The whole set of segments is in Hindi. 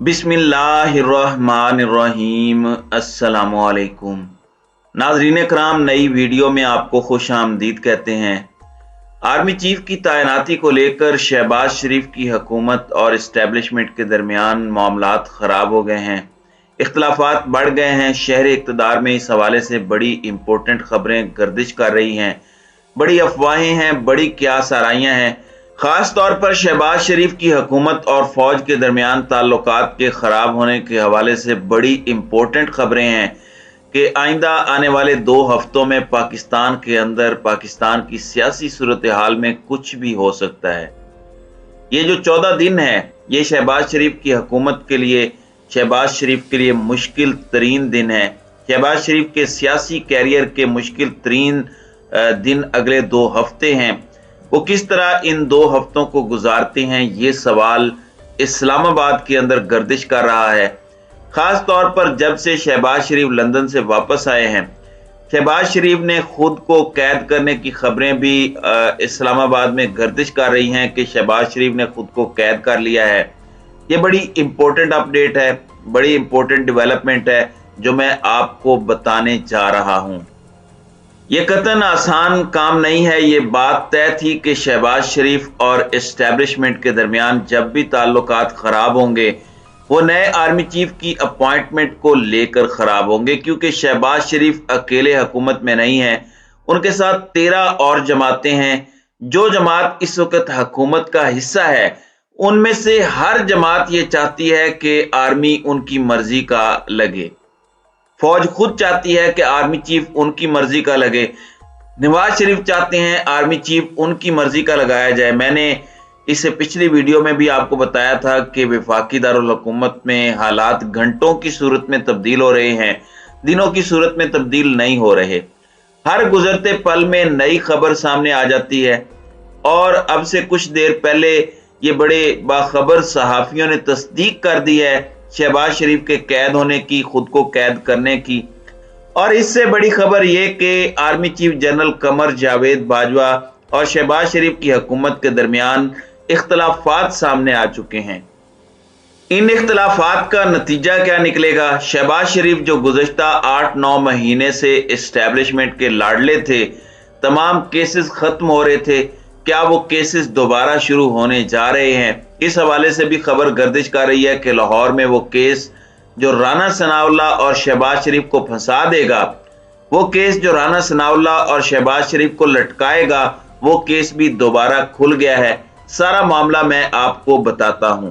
बिस्मिल्लाहिर्रहमानिर्रहीम। अस्सलामुअलैकुम नाज़रीन कराम, नई वीडियो में आपको खुश आमदीद कहते हैं। आर्मी चीफ की तैनाती को लेकर शहबाज शरीफ की हुकूमत और इस्टेब्लिशमेंट के दरमियान मामलात ख़राब हो गए हैं, इख्तलाफात बढ़ गए हैं। शहर इक़्तिदार में इस हवाले से बड़ी इंपॉर्टेंट खबरें गर्दिश कर रही हैं, बड़ी अफवाहें हैं, बड़ी क्यास आराइयाँ हैं। ख़ास तौर पर शहबाज शरीफ की हुकूमत और फ़ौज के दरमियान ताल्लुकात के ख़राब होने के हवाले से बड़ी इंपॉर्टेंट खबरें हैं कि आइंदा आने वाले 2 हफ्तों में पाकिस्तान के अंदर पाकिस्तान की सियासी सूरत हाल में कुछ भी हो सकता है। ये जो 14 दिन है, ये शहबाज शरीफ की हुकूमत के लिए, शहबाज शरीफ के लिए मुश्किल तरीन दिन है। शहबाज शरीफ के सियासी कैरियर के मुश्किल तरीन दिन अगले 2 हफ्ते हैं। वो किस तरह इन 2 हफ्तों को गुजारते हैं, ये सवाल इस्लामाबाद के अंदर गर्दिश कर रहा है। ख़ास तौर पर जब से शहबाज शरीफ लंदन से वापस आए हैं, शहबाज शरीफ ने खुद को कैद करने की खबरें भी इस्लामाबाद में गर्दिश कर रही हैं कि शहबाज शरीफ ने खुद को कैद कर लिया है। ये बड़ी इंपॉर्टेंट अपडेट है, बड़ी इंपॉर्टेंट डेवलपमेंट है जो मैं आपको बताने जा रहा हूं। ये कतन आसान काम नहीं है। ये बात तय थी कि शहबाज शरीफ और इस्टेब्लिशमेंट के दरमियान जब भी ताल्लुकात खराब होंगे, वो नए आर्मी चीफ की अपॉइंटमेंट को लेकर खराब होंगे, क्योंकि शहबाज शरीफ अकेले हुकूमत में नहीं है, उनके साथ 13 और जमातें हैं। जो जमात इस वक्त हुकूमत का हिस्सा है, उनमें से हर जमात ये चाहती है कि आर्मी उनकी मर्जी का लगे। फौज खुद चाहती है कि आर्मी चीफ उनकी मर्जी का लगे। नवाज शरीफ चाहते हैं आर्मी चीफ उनकी मर्जी का लगाया जाए। मैंने इससे पिछली वीडियो में भी आपको बताया था कि वफाकी दारुल हुकूमत में हालात घंटों की सूरत में तब्दील हो रहे हैं, दिनों की सूरत में तब्दील नहीं हो रहे। हर गुजरते पल में नई खबर सामने आ जाती है। और अब से कुछ देर पहले ये बड़े बाखबर सहाफियों ने तस्दीक कर दी है शहबाज शरीफ के कैद होने की, खुद को कैद करने की। और इससे बड़ी खबर यह कि army chief general Qamar Javed Bajwa और शहबाज शरीफ की हुकूमत के दरमियान इख्तलाफात सामने आ चुके हैं। इन इख्तलाफात का नतीजा क्या निकलेगा? शहबाज शरीफ जो गुज़श्ता 8-9 महीने से इस्टेब्लिशमेंट के लाडले थे, तमाम केसेस खत्म हो रहे थे, क्या वो केसेस दोबारा शुरू होने जा रहे हैं? इस हवाले से भी खबर गर्दिश कर रही है कि लाहौर में वो केस जो राना सनाउल्लाह और शहबाज शरीफ को फंसा देगा, वो केस जो राना सनाउल्लाह और शहबाज शरीफ को लटकाएगा, वो केस भी दोबारा खुल गया है। सारा मामला मैं आपको बताता हूं।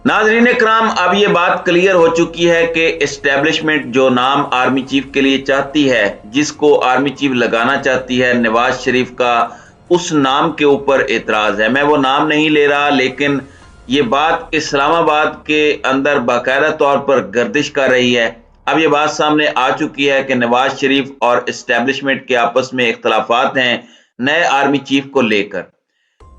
नाज़रीन कराम, अब ये बात क्लियर हो चुकी है कि इस्टेब्लिशमेंट जो नाम आर्मी चीफ के लिए चाहती है, जिसको आर्मी चीफ लगाना चाहती है, नवाज शरीफ का उस नाम के ऊपर एतराज है। मैं वो नाम नहीं ले रहा, लेकिन ये बात इस्लामाबाद के अंदर बाकायदा तौर पर गर्दिश कर रही है। अब ये बात सामने आ चुकी है कि नवाज शरीफ और इस्टेब्लिशमेंट के आपस में इख्तलाफात हैं नए आर्मी चीफ को लेकर।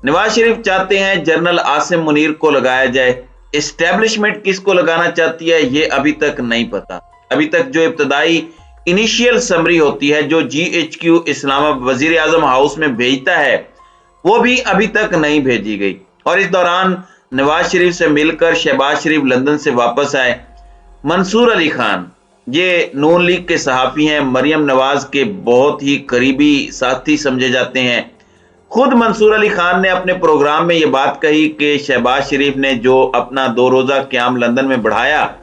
नवाज शरीफ चाहते हैं जनरल आसिम मुनीर को लगाया जाए। इस्टेब्लिशमेंट किसको लगाना चाहती है, ये अभी तक नहीं पता। अभी तक जो इब्तदाई इनिशियल समरी होती है, जो GHQ इस्लामाबाद वजीर आजम हाउस में भेजता है, वो भी अभी तक नहीं भेजी गई। और इस दौरान नवाज शरीफ से मिलकर शहबाज शरीफ लंदन से वापस आए। मंसूर अली खान, ये नून लीग के सहाफ़ी हैं, मरियम नवाज के बहुत ही करीबी साथी समझे जाते हैं। खुद मंसूर अली खान ने अपने प्रोग्राम में ये बात कही कि शहबाज शरीफ ने जो अपना 2 रोज़ा क़याम लंदन में बढ़ाया,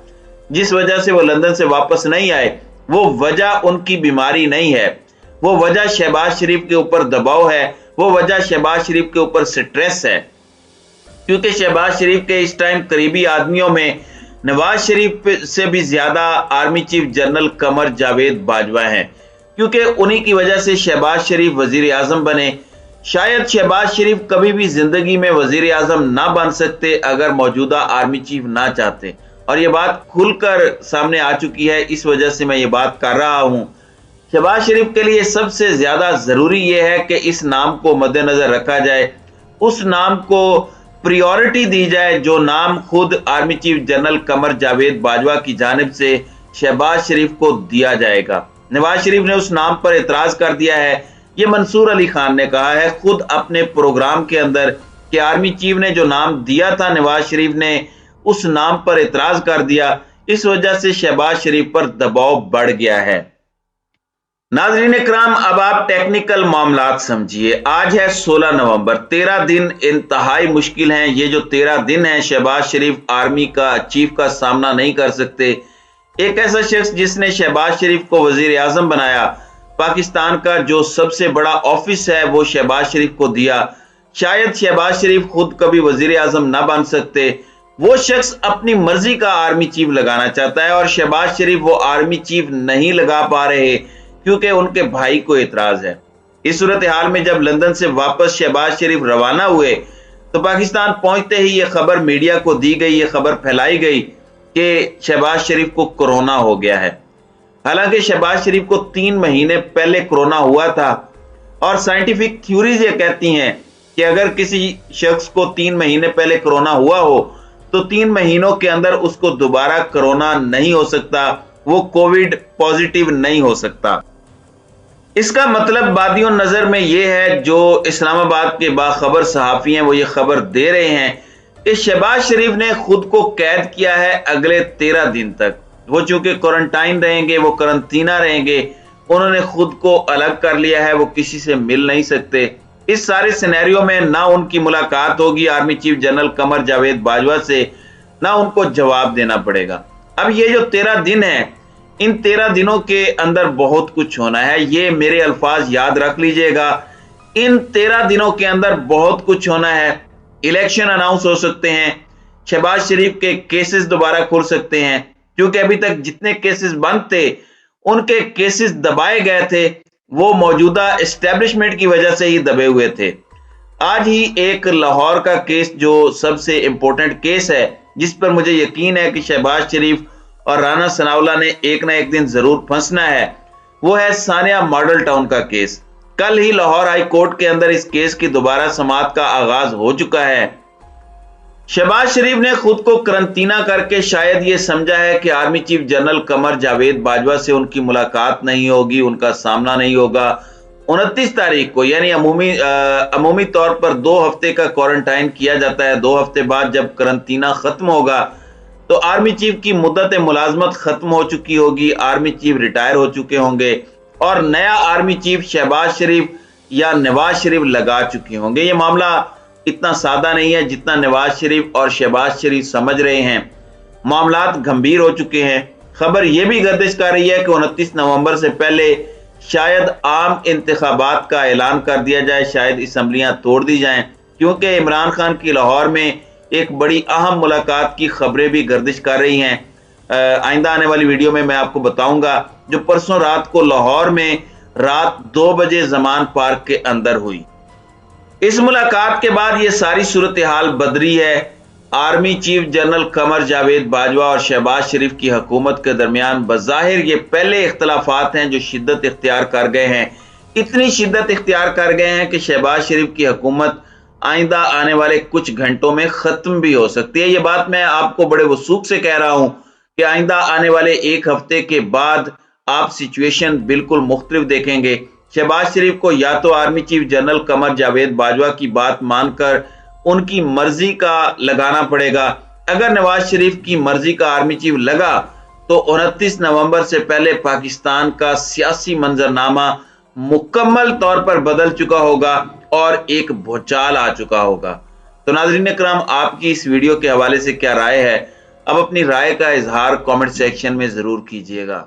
जिस वजह से वो लंदन से वापस नहीं आए, वो वजह उनकी बीमारी नहीं है, वो वजह शहबाज शरीफ के ऊपर दबाव है, वो वजह शहबाज शरीफ के ऊपर स्ट्रेस है। क्योंकि शहबाज शरीफ के इस टाइम करीबी आदमियों में नवाज शरीफ से भी ज्यादा army chief general Qamar Javed Bajwa हैं, क्योंकि उन्हीं की वजह से शहबाज शरीफ वजीर आजम बने। शायद शहबाज शरीफ कभी भी जिंदगी में वजीर आजम ना बन सकते अगर मौजूदा आर्मी चीफ ना चाहते। और ये बात खुलकर सामने आ चुकी है, इस वजह से मैं ये बात कर रहा हूं। शहबाज शरीफ के लिए सबसे ज्यादा जरूरी यह है कि इस नाम को मद्देनजर रखा जाए, उस नाम को प्रायोरिटी दी जाए जो नाम खुद army chief general Qamar Javed Bajwa की जानिब से शहबाज शरीफ को दिया जाएगा। नवाज शरीफ ने उस नाम पर एतराज कर दिया है। ये मंसूर अली खान ने कहा है खुद अपने प्रोग्राम के अंदर कि आर्मी चीफ ने जो नाम दिया था नवाज शरीफ ने, उस नाम पर एतराज कर दिया। इस वजह से शहबाज शरीफ पर दबाव बढ़ गया है। नाज़रीन इकराम, अब आप टेक्निकल मामलात समझिए। आज है 16 नवंबर। 13 दिन इंतहाई मुश्किल हैं। ये जो 13 दिन हैं, शहबाज शरीफ आर्मी का चीफ का सामना नहीं कर सकते। एक ऐसा शख्स जिसने शहबाज शरीफ को वजीर आजम बनाया, पाकिस्तान का जो सबसे बड़ा ऑफिस है वो शहबाज शरीफ को दिया। शायद शहबाज शरीफ खुद कभी वजीर आजम ना बन सकते। वो शख्स अपनी मर्जी का आर्मी चीफ लगाना चाहता है और शहबाज शरीफ वो आर्मी चीफ नहीं लगा पा रहे क्योंकि उनके भाई को एतराज है। इस सूरत हाल में जब लंदन से वापस शहबाज शरीफ रवाना हुए तो पाकिस्तान पहुंचते ही यह खबर मीडिया को दी गई, यह खबर फैलाई गई कि शहबाज शरीफ को कोरोना हो गया है। हालांकि शहबाज शरीफ को 3 महीने पहले कोरोना हुआ था और साइंटिफिक थ्योरीज ये कहती हैं कि अगर किसी शख्स को 3 महीने पहले कोरोना हुआ हो तो 3 महीनों के अंदर उसको दोबारा कोरोना नहीं हो सकता, वो कोविड पॉजिटिव नहीं हो सकता। इसका मतलब बादियों नजर में यह है, जो इस्लामाबाद के बाखबर सहाफी हैं वो ये खबर दे रहे हैं कि शहबाज शरीफ ने खुद को कैद किया है अगले 13 दिन तक। वो चूंकि क्वारंटाइन रहेंगे, वो करंटीना रहेंगे, उन्होंने खुद को अलग कर लिया है, वो किसी से मिल नहीं सकते। इस सारे सिनेरियो में ना उनकी मुलाकात होगी army chief general Qamar Javed Bajwa से, ना उनको जवाब देना पड़ेगा। अब ये जो 13 दिन है, इन 13 दिनों के अंदर बहुत कुछ होना है। ये मेरे अल्फाज याद रख लीजिएगा, इन 13 दिनों के अंदर बहुत कुछ होना है। इलेक्शन अनाउंस हो सकते हैं, शहबाज शरीफ के केसेस दोबारा खुल सकते हैं, क्योंकि अभी तक जितने केसेस बंद थे उनके केसेस दबाए गए थे, वो मौजूदा एस्टेब्लिशमेंट की वजह से ही दबे हुए थे। आज ही एक लाहौर का केस जो सबसे इंपॉर्टेंट केस है, जिस पर मुझे यकीन है कि शहबाज शरीफ और राना सनाउल्लाह ने एक ना एक दिन जरूर फंसना है, वो है सानिया मॉडल टाउन का केस। कल ही लाहौर हाई कोर्ट के अंदर इस केस की दोबारा समाअत का आगाज हो चुका है। शहबाज शरीफ ने खुद को करंटीना करके शायद ये समझा है कि army chief general Qamar Javed Bajwa से उनकी मुलाकात नहीं होगी, उनका सामना नहीं होगा। 29 तारीख को यानी अमूमी तौर पर 2 हफ्ते का क्वारंटाइन किया जाता है। 2 हफ्ते बाद जब करंटीना खत्म होगा तो आर्मी चीफ की मुद्दत मुलाजमत खत्म हो चुकी होगी, आर्मी चीफ रिटायर हो चुके होंगे और नया आर्मी चीफ शहबाज शरीफ या नवाज शरीफ लगा चुके होंगे। ये मामला इतना सादा नहीं है जितना नवाज शरीफ और शहबाज शरीफ समझ रहे हैं। मामलात गंभीर हो चुके हैं। खबर यह भी गर्दिश कर रही है कि 29 नवंबर से पहले शायद आम इंतखाबात का ऐलान कर दिया जाए, शायद असम्बलियां तोड़ दी जाएं, क्योंकि इमरान खान की लाहौर में एक बड़ी अहम मुलाकात की खबरें भी गर्दिश कर रही हैं। आइंदा आने वाली वीडियो में मैं आपको बताऊंगा, जो परसों रात को लाहौर में रात 2 बजे जमान पार्क के अंदर हुई। इस मुलाकात के बाद ये सारी सूरत हाल बदली है। Army chief general Qamar Javed Bajwa और शहबाज शरीफ की हुकूमत के दरमियान बज़ाहिर ये पहले इख्तलाफात हैं जो शिद्दत इख्तियार कर गए हैं। इतनी शिद्दत इख्तियार कर गए हैं कि शहबाज शरीफ की हुकूमत आइंदा आने वाले कुछ घंटों में खत्म भी हो सकती है। ये बात मैं आपको बड़े वसूख से कह रहा हूं कि आइंदा आने वाले 1 हफ्ते के बाद आप सिचुएशन बिल्कुल मुख्तलिफ देखेंगे। शहबाज शरीफ को या तो army chief general Qamar Javed Bajwa की बात मानकर उनकी मर्जी का लगाना पड़ेगा। अगर नवाज शरीफ की मर्जी का आर्मी चीफ लगा तो 29 नवंबर से पहले पाकिस्तान का सियासी मंजरनामा मुकम्मल तौर पर बदल चुका होगा और एक भूचाल आ चुका होगा। तो नाज़रीन इकराम, आपकी इस वीडियो के हवाले से क्या राय है? अब अपनी राय का इजहार कमेंट सेक्शन में जरूर कीजिएगा।